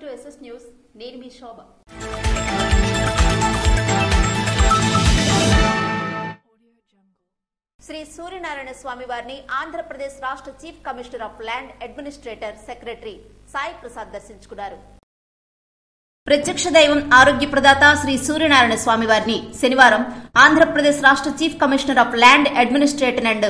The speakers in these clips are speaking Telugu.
To SS news. నేను మీ శోభ. శ్రీ సూర్యనారాయణ స్వామి వారిని ఆంధ్రప్రదేశ్ రాష్ట్ర chief commissioner of land administrator secretary Sai Prasad దర్శించుకున్నారు. ప్రత్యక్ష దైవం ఆరోగ్య ప్రదాత శ్రీ సూర్యనారాయణ స్వామి వారిని శనివారం ఆంధ్రప్రదేశ్ రాష్ట్ర chief commissioner of land administrator and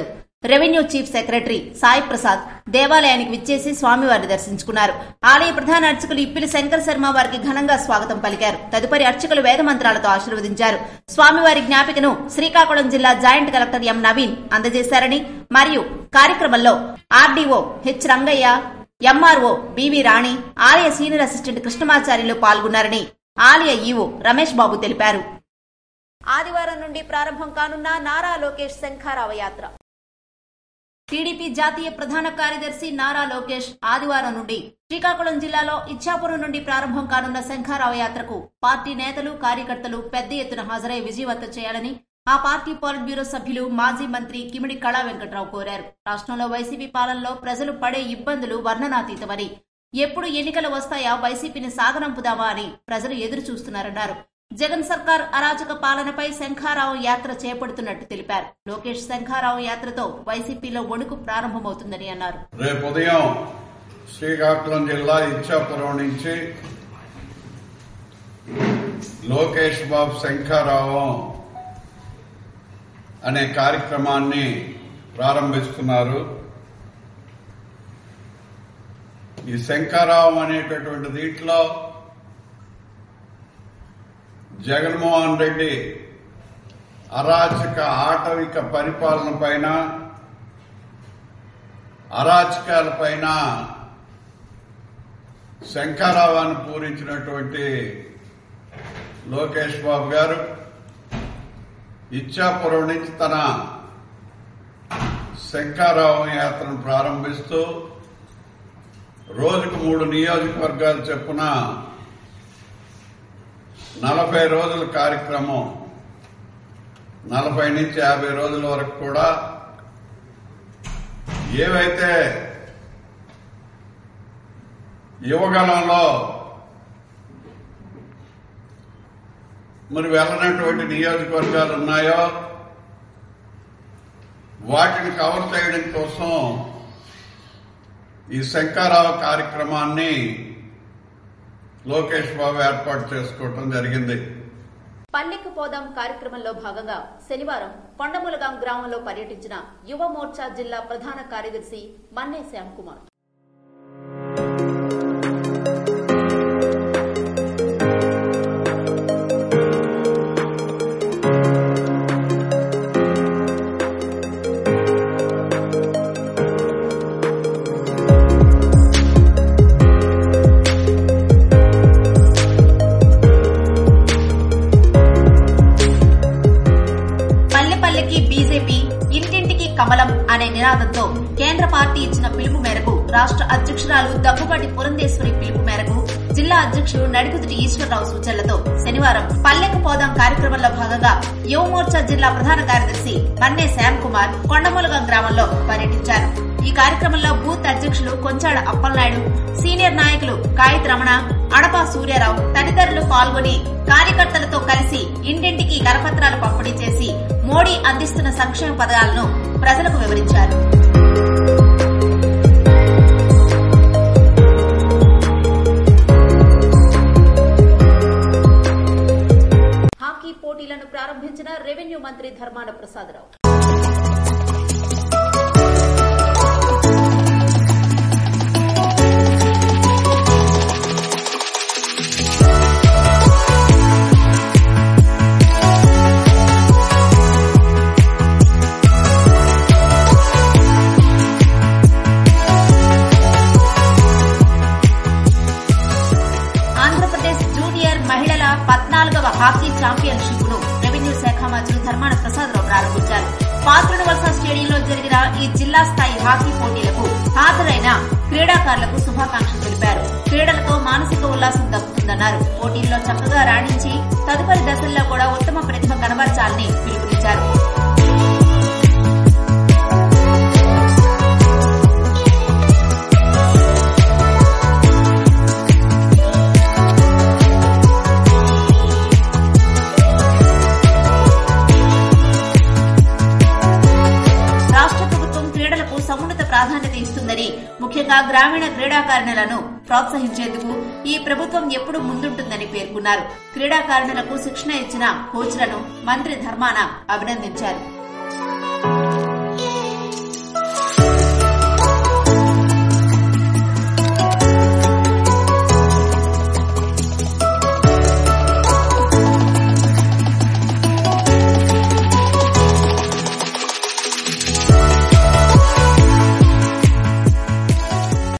revenue chief secretary Sai Prasad దేవాలయానికి విచ్చేసి స్వామివారిని దర్శించుకున్నారు. ఆలయ ప్రధాన అర్చకులు ఇప్పిలి శంకర్ శర్మ వారికి ఘనంగా స్వాగతం పలికారు. తదుపరి అర్చకులు వేద మంత్రాలతో ఆశీర్వదించారు. స్వామివారి జ్ఞాపికను శ్రీకాకుళం జిల్లా జాయింట్ కలెక్టర్ ఎం నవీన్ అందజేశారని మరియు కార్యక్రమంలో RDO H Rangaiah, MRO BV Rani, ఆలయ సీనియర్ అసిస్టెంట్ కృష్ణమాచార్యులు పాల్గొన్నారని ఆలయ ఈవో రమేష్ బాబు తెలిపారు. ఆదివారం నుండి ప్రారంభం కానున్న నారా లోకేష్ శంఖారావ యాత్ర. టీడీపీ జాతీయ ప్రధాన కార్యదర్శి నారా లోకేష్ ఆదివారం నుండి శ్రీకాకుళం జిల్లాలో ఇచ్చాపురం నుండి ప్రారంభం కానున్న శంఖారావ యాత్రకు పార్టీ నేతలు, కార్యకర్తలు పెద్ద ఎత్తున హాజరై విజయవంతం చేయాలని ఆ పార్టీ పోలిట్ బ్యూరో సభ్యులు మాజీ మంత్రి కిమిడి కళా వెంకట్రావు కోరారు. రాష్ట్రంలో వైసీపీ పాలనలో ప్రజలు పడే ఇబ్బందులు వర్ణనాతీతమని, ఎప్పుడు ఎన్నికలు వస్తాయా వైసీపీని సాగనంపుదామా అని ప్రజలు ఎదురు చూస్తున్నారన్నారు. జగన్ సర్కార్ అరాచక పాలనపై శంఖారావం యాత్ర చేపడుతున్నట్టు తెలిపారు. లోకేష్ శంఖారావం యాత్రతో వైసీపీలో వణుకు ప్రారంభమవుతుందని అన్నారు. రేపు ఉదయం శ్రీకాకుళం జిల్లా ఇచ్చాపురం నుంచి లోకేష్ బాబు శంఖారావం అనే కార్యక్రమాన్ని ప్రారంభిస్తున్నారు. ఈ శంఖారావం అనేటటువంటి దీంట్లో జగన్మోహన్ రెడ్డి అరాచక ఆటవిక పరిపాలన పైన, అరాచకాలపైన శంఖారావాన్ని పూరించినటువంటి లోకేష్ బాబు గారు ఇచ్చాపురం నుంచి తన శంఖారావం యాత్రను ప్రారంభిస్తూ రోజుకు 3 నియోజకవర్గాలు చొప్పున 40 రోజుల కార్యక్రమం, 40 నుంచి 50 రోజుల వరకు కూడా ఏవైతే యువగలంలో మరి వెళ్ళనటువంటి నియోజకవర్గాలు ఉన్నాయో వాటిని కవర్ చేయడం కోసం ఈ శంఖారావ కార్యక్రమాన్ని లోకేష్ బాబు ఏర్పాటు చేసుకోవడం జరిగింది. పల్లెకు పోదాం కార్యక్రమంలో భాగంగా శనివారం కొండములగాం గ్రామంలో పర్యటించిన యువ మోర్చా జిల్లా ప్రధాన కార్యదర్శి మన్నే శ్యామ్ కుమార్. కమలం అనే నినాదంతో కేంద్ర పార్టీ ఇచ్చిన పిలుపు మేరకు రాష్ట్ర అధ్యక్షురాలు దగ్గుబాటి పురంధేశ్వరి పిలుపు మేరకు జిల్లా అధ్యక్షుడు నడికుదుటి ఈశ్వరరావు సూచనలతో శనివారం పల్లెకు పోదాం కార్యక్రమంలో భాగంగా యువ మోర్చా జిల్లా ప్రధాన కార్యదర్శి మన్నే శ్యామ్ కుమార్ కొండమూలగం గ్రామంలో పర్యటించారు. ఈ కార్యక్రమంలో బూత్ అధ్యక్షులు కొంచాడ అప్పలనాయుడు, సీనియర్ నాయకులు కాయిత్ రమణ, అడపా సూర్యారావు తదితరులు పాల్గొని కార్యకర్తలతో కలిసి ఇంటింటికి కరపత్రాలు పంపిణీ చేసి మోడీ అందిస్తున్న సంక్షేమ పథకాలను ప్రజలకు వివరించారు. హాకీ పోటీలను ప్రారంభించిన రెవెన్యూ మంత్రి ధర్మాన ప్రసాదరావు. హాకీ ఛాంపియన్షిప్ ను రెవెన్యూ శాఖ మంత్రి ధర్మాన ప్రసాదరావు ప్రారంభించారు. పాత్రుడు వలస స్టేడియంలో జరిగిన ఈ జిల్లా స్థాయి హాకీ పోటీలకు హాజరైన క్రీడాకారులకు శుభాకాంక్షలు తెలిపారు. క్రీడలతో మానసిక ఉల్లాసం దక్కుతుందన్నారు. పోటీల్లో చక్కగా రాణించి తదుపరి దశల్లో కూడా ఉత్తమ ప్రతిభ కనబరచాలని పిలుపునిచ్చారు. ముఖ్యంగా గ్రామీణ క్రీడాకారిణులను ప్రోత్సహించేందుకు ఈ ప్రభుత్వం ఎప్పుడూ ముందుంటుందని పేర్కొన్నారు. క్రీడాకారిణులకు శిక్షణ ఇచ్చిన కోచ్లను మంత్రి ధర్మాన అభినందించారు.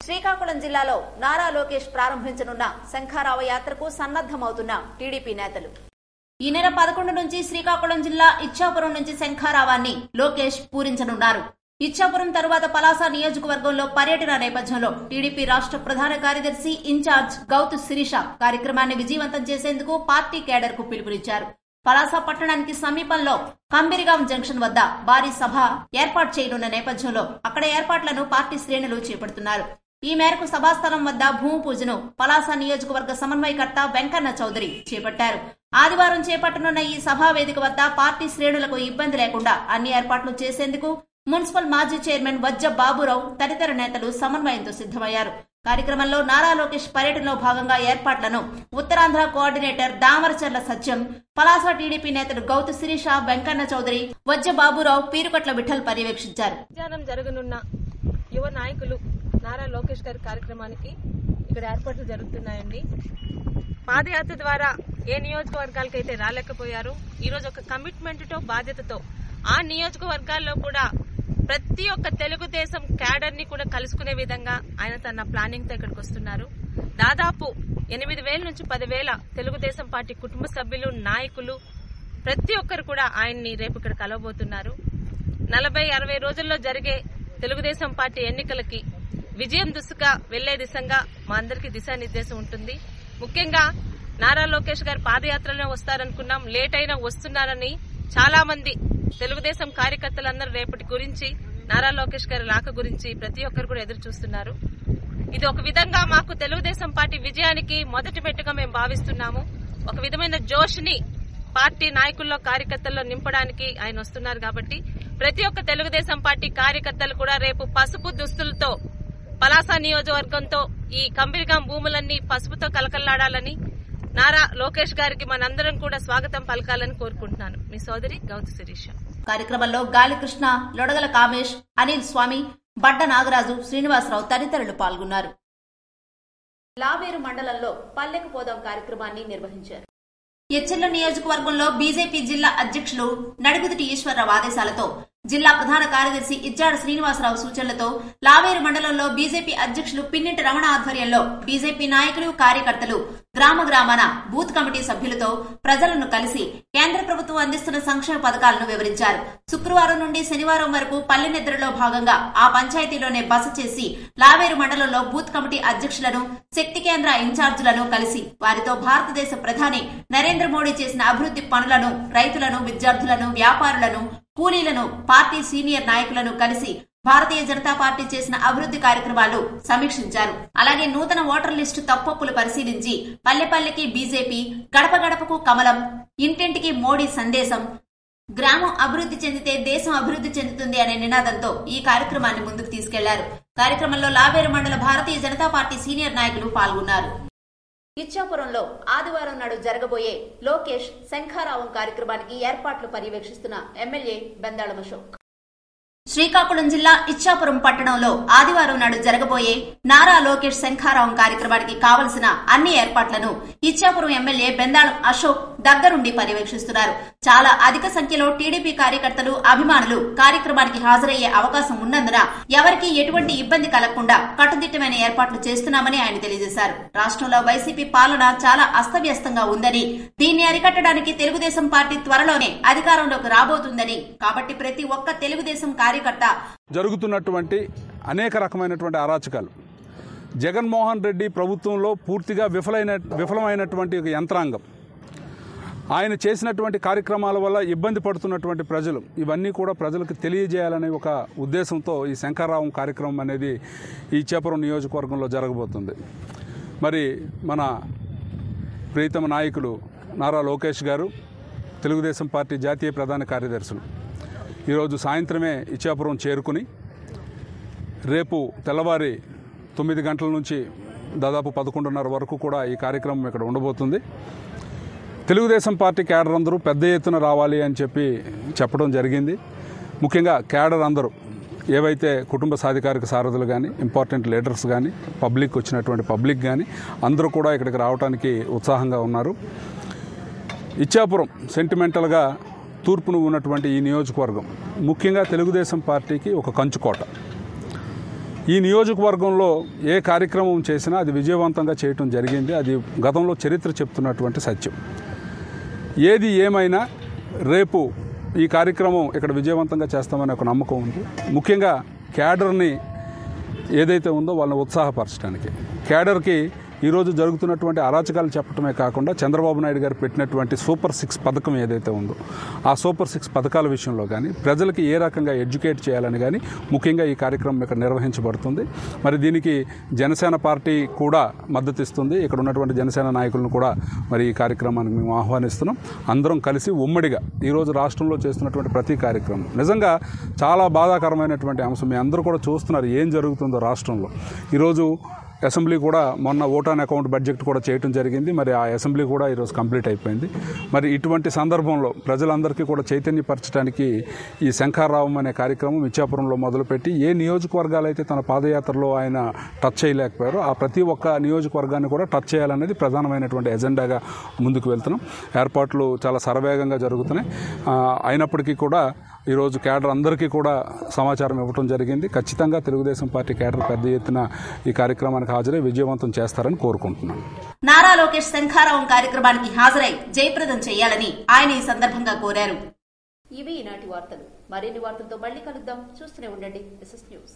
శ్రీకాకుళం జిల్లాలో నారా లోకేష్ ప్రారంభించనున్న శంఖారావ యాత్రకు సన్నద్దమవుతున్న టీడీపీ నేతలు. ఈ నెల 11 నుంచి శ్రీకాకుళం జిల్లా ఇచ్చాపురం నుంచి శంఖారావాన్ని లోకేష్ పూరించనున్నారు. ఇచ్చాపురం తరువాత పలాస నియోజకవర్గంలో పర్యటన నేపథ్యంలో టీడీపీ రాష్ట్ర ప్రధాన కార్యదర్శి ఇన్ఛార్జ్ గౌతు శిరీష కార్యక్రమాన్ని విజయవంతం చేసేందుకు పార్టీ కేడర్ కు పిలుపునిచ్చారు. పలాస పట్టణానికి సమీపంలో కంబిరిగాం జంక్షన్ వద్ద భారీ సభ ఏర్పాటు చేయనున్న నేపథ్యంలో అక్కడ ఏర్పాట్లను పార్టీ శ్రేణులు చేపడుతున్నారు. ఈ మేరకు సభాస్థలం వద్ద భూమి పూజను పలాస నియోజకవర్గ సమన్వయకర్త వెంకన్న చౌదరి చేపట్టారు. ఆదివారం చేపట్టనున్న ఈ సభా వేదిక వద్ద పార్టీ శ్రేణులకు ఇబ్బంది లేకుండా అన్ని ఏర్పాట్లు చేసేందుకు మున్సిపల్ మాజీ చైర్మన్ వజ్జ బాబురావు తదితర నేతలు సమన్వయంతో సిద్దమయ్యారు. కార్యక్రమంలో నారా లోకేష్ పర్యటనలో భాగంగా ఏర్పాట్లను ఉత్తరాంధ్ర కోఆర్డినేటర్ దామరచర్ల సత్యం, పలాస టీడీపీ నేతలు గౌతు శిరీష, వెంకన్న చౌదరి, వజ్జ బాబురావు, పీరుకట్ల విఠల్ పర్యవేక్షించారు. జరగనున్న యువ నాయకులు నారా లోకేష్ గారి కార్యక్రమానికి ఇక్కడ ఏర్పాట్లు జరుగుతున్నాయండి. పాదయాత్ర ద్వారా ఏ నియోజకవర్గాలకైతే రాలేకపోయారో ఈ రోజు ఒక కమిట్మెంట్ తో బాధ్యతతో ఆ నియోజకవర్గాల్లో కూడా ప్రతి ఒక్క తెలుగుదేశం క్యాడర్ ని కూడా కలుసుకునే విధంగా ఆయన తన ప్లానింగ్ తో ఇక్కడికి వస్తున్నారు. దాదాపు 8,000 నుంచి 10,000 తెలుగుదేశం పార్టీ కుటుంబ సభ్యులు, నాయకులు ప్రతి ఒక్కరు కూడా ఆయన్ని రేపు ఇక్కడ కలవబోతున్నారు. 40-60 రోజుల్లో జరిగే తెలుగుదేశం పార్టీ ఎన్నికలకి విజయం దిశగా వెళ్లే దిశగా మా అందరికీ దిశానిర్దేశం ఉంటుంది. ముఖ్యంగా నారా లోకేష్ గారు పాదయాత్రలో వస్తారనుకున్నాం, లేట్ అయినా వస్తున్నారని చాలా మంది తెలుగుదేశం కార్యకర్తలందరూ రేపటి గురించి, నారా లోకేష్ గారి రాక గురించి ప్రతి ఒక్కరు కూడా ఎదురు చూస్తున్నారు. ఇది ఒక విధంగా మాకు తెలుగుదేశం పార్టీ విజయానికి మొదటి మెట్టుగా మేము భావిస్తున్నాము. ఒక విధమైన జోష్ ని పార్టీ నాయకుల్లో, కార్యకర్తల్లో నింపడానికి ఆయన వస్తున్నారు. కాబట్టి ప్రతి ఒక్క తెలుగుదేశం పార్టీ కార్యకర్తలు కూడా రేపు పసుపు దుస్తులతో పలాస నియోజకవర్గంతో ఈ కంబిరిగాం భూములన్నీ పసుపుతో కలకల్లాడాలని, నారా లోకేష్ గారికి మనందరం కూడా స్వాగతం పలకాలని కోరుకుంటున్నాను. మీ సోదరి గౌతు శిరీష. కార్యక్రమంలో గాలికృష్ణ, లొడగల కామేష్, అనిల్ స్వామి, బడ్డ నాగరాజు, శ్రీనివాసరావు తదితరులు పాల్గొన్నారు. లావేరు మండలంలో పల్లెకు పోదాం కార్యక్రమాన్ని నిర్వహించారు. ఎచ్చెర్ల నియోజకవర్గంలో బీజేపీ జిల్లా అధ్యక్షులు నడుగుదిటి ఈశ్వరరావు ఆదేశాలతో జిల్లా ప్రధాన కార్యదర్శి ఇజ్జాడ శ్రీనివాసరావు సూచనలతో లావేరు మండలంలో బీజేపీ అధ్యక్షులు పిన్నింటి రమణ ఆధ్వర్యంలో బీజేపీ నాయకులు, కార్యకర్తలు గ్రామ గ్రామాన బూత్ కమిటీ సభ్యులతో ప్రజలను కలిసి కేంద్ర ప్రభుత్వం అందిస్తున్న సంక్షేమ పథకాలను వివరించారు. శుక్రవారం నుండి శనివారం వరకు పల్లె నిద్రలో భాగంగా ఆ పంచాయతీలోనే బస చేసి లావేరు మండలంలో బూత్ కమిటీ అధ్యక్షులను, శక్తి కేంద్ర ఇన్ఛార్జీలను కలిసి వారితో భారతదేశ ప్రధాని నరేంద్ర మోడీ చేసిన అభివృద్ది పనులను, రైతులను, విద్యార్థులను, వ్యాపారులను, కూలీలను, పార్టీ సీనియర్ నాయకులను కలిసి భారతీయ జనతా పార్టీ చేసిన అభివృద్ది కార్యక్రమాలు సమీక్షించారు. అలాగే నూతన ఓటర్ లిస్టు తప్పొప్పులు పరిశీలించి పల్లెపల్లెకి బీజేపీ, గడప గడపకు కమలం, ఇంటింటికి మోడీ సందేశం, గ్రామం అభివృద్ది చెందితే దేశం అభివృద్ది చెందుతుంది అనే నినాదంతో ఈ కార్యక్రమాన్ని ముందుకు తీసుకెళ్లారు. కార్యక్రమంలో లావేరు మండల భారతీయ జనతా పార్టీ సీనియర్ నాయకులు పాల్గొన్నారు. ఇచ్చాపురంలో ఆదివారం నాడు జరగబోయే లోకేష్ శంఖారావం కార్యక్రమానికి ఏర్పాట్లు పర్యవేక్షిస్తున్న ఎమ్మెల్యే బెందాళం అశోక్. శ్రీకాకుళం జిల్లా ఇచ్చాపురం పట్టణంలో ఆదివారం నాడు జరగబోయే నారా లోకేష్ శంఖారావం కార్యక్రమానికి కావలసిన అన్ని ఏర్పాట్లను ఇచ్చాపురం ఎమ్మెల్యే బెందాళం అశోక్ దగ్గరుండి పర్యవేక్షిస్తున్నారు. చాలా అధిక సంఖ్యలో టీడీపీ కార్యకర్తలు, అభిమానులు కార్యక్రమానికి హాజరయ్యే అవకాశం ఉన్నందున ఎవరికీ ఎటువంటి ఇబ్బంది కలగకుండా కట్టుదిట్టమైన ఏర్పాట్లు చేస్తున్నామని ఆయన తెలియజేశారు. రాష్ట్రంలో వైసీపీ పాలన చాలా అస్తవ్యస్తంగా ఉందని, దీన్ని అరికట్టడానికి తెలుగుదేశం పార్టీ త్వరలోనే అధికారంలోకి రాబోతుందని, కాబట్టి ప్రతి ఒక్క తెలుగుదేశం కార్యకర్త జరుగుతున్నటువంటి అనేక రకమైనటువంటి అరాచకాలు, జగన్మోహన్ రెడ్డి ప్రభుత్వంలో పూర్తిగా విఫలమైనటువంటి ఒక యంత్రాంగం, ఆయన చేసినటువంటి కార్యక్రమాల వల్ల ఇబ్బంది పడుతున్నటువంటి ప్రజలు, ఇవన్నీ కూడా ప్రజలకు తెలియజేయాలనే ఒక ఉద్దేశంతో ఈ శంఖారావం కార్యక్రమం అనేది ఈ ఇచ్చాపురం నియోజకవర్గంలో జరగబోతుంది. మరి మన ప్రీతమ నాయకులు నారా లోకేష్ గారు, తెలుగుదేశం పార్టీ జాతీయ ప్రధాన కార్యదర్శులు ఈరోజు సాయంత్రమే ఇచ్చాపురం చేరుకుని రేపు తెల్లవారి 9 గంటల నుంచి దాదాపు 11:30 వరకు కూడా ఈ కార్యక్రమం ఇక్కడ ఉండబోతుంది. తెలుగుదేశం పార్టీ క్యాడర్ అందరూ పెద్ద ఎత్తున రావాలి అని చెప్పడం జరిగింది. ముఖ్యంగా క్యాడర్ అందరూ ఏవైతే కుటుంబ సాధికారిక సారథులు కానీ, ఇంపార్టెంట్ లీడర్స్ కానీ, పబ్లిక్ వచ్చినటువంటి పబ్లిక్ కానీ అందరూ కూడా ఇక్కడికి రావడానికి ఉత్సాహంగా ఉన్నారు. ఇచ్చాపురం సెంటిమెంటల్గా తూర్పును ఉన్నటువంటి ఈ నియోజకవర్గం ముఖ్యంగా తెలుగుదేశం పార్టీకి ఒక కంచుకోట. ఈ నియోజకవర్గంలో ఏ కార్యక్రమం చేసినా అది విజయవంతంగా చేయటం జరిగింది. అది గతంలో చరిత్ర చెప్తున్నటువంటి సత్యం. ఏది ఏమైనా రేపు ఈ కార్యక్రమం ఇక్కడ విజయవంతంగా చేస్తామనే ఒక నమ్మకం ఉంది. ముఖ్యంగా క్యాడర్ని ఏదైతే ఉందో వాళ్ళని ఉత్సాహపరచడానికి, క్యాడర్కి ఈరోజు జరుగుతున్నటువంటి అరాచకాలు చెప్పడమే కాకుండా చంద్రబాబు నాయుడు గారు పెట్టినటువంటి సూపర్ 6 పథకం ఏదైతే ఉందో ఆ సూపర్ 6 పథకాల విషయంలో కానీ, ప్రజలకి ఏ రకంగా ఎడ్యుకేట్ చేయాలని కానీ ముఖ్యంగా ఈ కార్యక్రమం ఇక్కడ నిర్వహించబడుతుంది. మరి దీనికి జనసేన పార్టీ కూడా మద్దతు ఇస్తుంది. ఇక్కడ ఉన్నటువంటి జనసేన నాయకులను కూడా మరి ఈ కార్యక్రమానికి మేము ఆహ్వానిస్తున్నాం. అందరం కలిసి ఉమ్మడిగా ఈరోజు రాష్ట్రంలో చేస్తున్నటువంటి ప్రతి కార్యక్రమం నిజంగా చాలా బాధాకరమైనటువంటి అంశం. మీ అందరూ కూడా చూస్తున్నారు ఏం జరుగుతుందో రాష్ట్రంలో. ఈరోజు అసెంబ్లీ కూడా మొన్న ఓట్ ఆన్ అకౌంట్ బడ్జెట్ కూడా చేయడం జరిగింది. మరి ఆ అసెంబ్లీ కూడా ఈరోజు కంప్లీట్ అయిపోయింది. మరి ఇటువంటి సందర్భంలో ప్రజలందరికీ కూడా చైతన్యపరచడానికి ఈ శంఖారావం అనే కార్యక్రమం ఇచ్చాపురంలో మొదలుపెట్టి ఏ నియోజకవర్గాలు అయితే తన పాదయాత్రలో ఆయన టచ్ చేయలేకపోయారో ఆ ప్రతి ఒక్క నియోజకవర్గాన్ని కూడా టచ్ చేయాలనేది ప్రధానమైనటువంటి ఎజెండాగా ముందుకు వెళ్తున్నాం. ఏర్పాట్లు చాలా శరవేగంగా జరుగుతున్నాయి. అయినప్పటికీ కూడా ఈరోజు క్యాడర్ అందరికీ కూడా సమాచారం ఇవ్వడం జరిగింది. ఖచ్చితంగా తెలుగుదేశం పార్టీ క్యాడర్ పెద్ద ఎత్తున ఈ కార్యక్రమానికి హాజరై విజయవంతం చేస్తారని కోరుకుంటున్నాను. నారా లోకేష్ శంఖారావం కార్యక్రమానికి హాజరై జయప్రదం చేయాలని ఆయన ఈ సందర్భంగా కోరారు. ఇవి ఈనాటి వార్తలు. మరిన్ని వార్తలతో మళ్ళీ కలుద్దాం. చూస్తూనే ఉండండి SS న్యూస్.